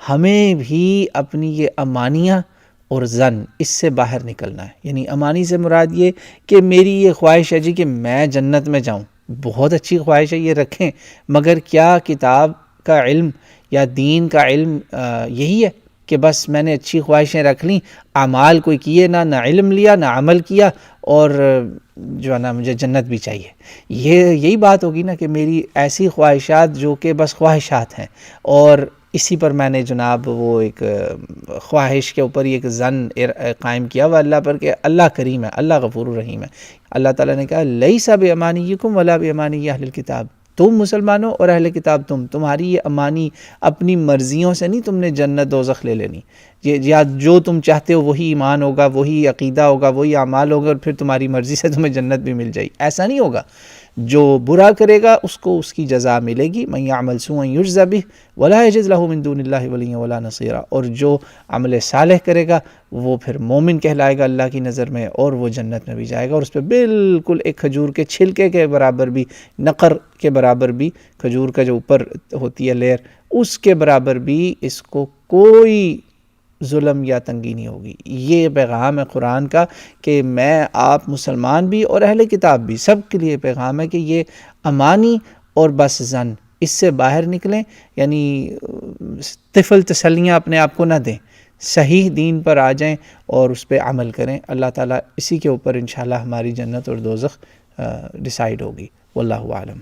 ہمیں بھی اپنی یہ امانیاں اور زن اس سے باہر نکلنا ہے. یعنی امانی سے مراد یہ کہ میری یہ خواہش ہے جی کہ میں جنت میں جاؤں، بہت اچھی خواہش ہے، یہ رکھیں، مگر کیا کتاب کا علم یا دین کا علم یہی ہے کہ بس میں نے اچھی خواہشیں رکھ لیں، اعمال کوئی کیے نہ علم لیا نہ عمل کیا، اور جو ہے نا مجھے جنت بھی چاہیے. یہی بات ہوگی نا کہ میری ایسی خواہشات جو کہ بس خواہشات ہیں، اور اسی پر میں نے جناب وہ ایک خواہش کے اوپر ایک ظن قائم کیا ہوا اللہ پر کہ اللہ کریم ہے، اللہ غفور الرحیم ہے. اللہ تعالیٰ نے کہا لیس بامانیکم ولا بامانی اہل الکتاب، تم مسلمانوں اور اہل کتاب تمہاری یہ امانی اپنی مرضیوں سے نہیں تم نے جنت دوزخ لے لینی، یا جو تم چاہتے ہو وہی ایمان ہوگا، وہی عقیدہ ہوگا، وہی اعمال ہوگا، اور پھر تمہاری مرضی سے تمہیں جنت بھی مل جائے. ایسا نہیں ہوگا. جو برا کرے گا اس کو اس کی جزا ملے گی. من یعمل سوءا یجز بہ ولا یجد له من دون اللہ ولیا ولا نصیرا. اور جو عمل صالح کرے گا وہ پھر مومن کہلائے گا اللہ کی نظر میں، اور وہ جنت میں بھی جائے گا، اور اس پہ بالکل ایک کھجور کے چھلکے کے برابر بھی، نقر کے برابر بھی، کھجور کا جو اوپر ہوتی ہے لیئر، اس کے برابر بھی اس کو کوئی ظلم یا تنگی نہیں ہوگی. یہ پیغام ہے قرآن کا کہ میں آپ مسلمان بھی اور اہل کتاب بھی سب کے لیے پیغام ہے کہ یہ امانی اور بس زن اس سے باہر نکلیں. یعنی طفل تسلیاں اپنے آپ کو نہ دیں، صحیح دین پر آ جائیں اور اس پہ عمل کریں. اللہ تعالیٰ اسی کے اوپر انشاءاللہ ہماری جنت اور دوزخ ڈیسائیڈ ہوگی. واللہ اعلم.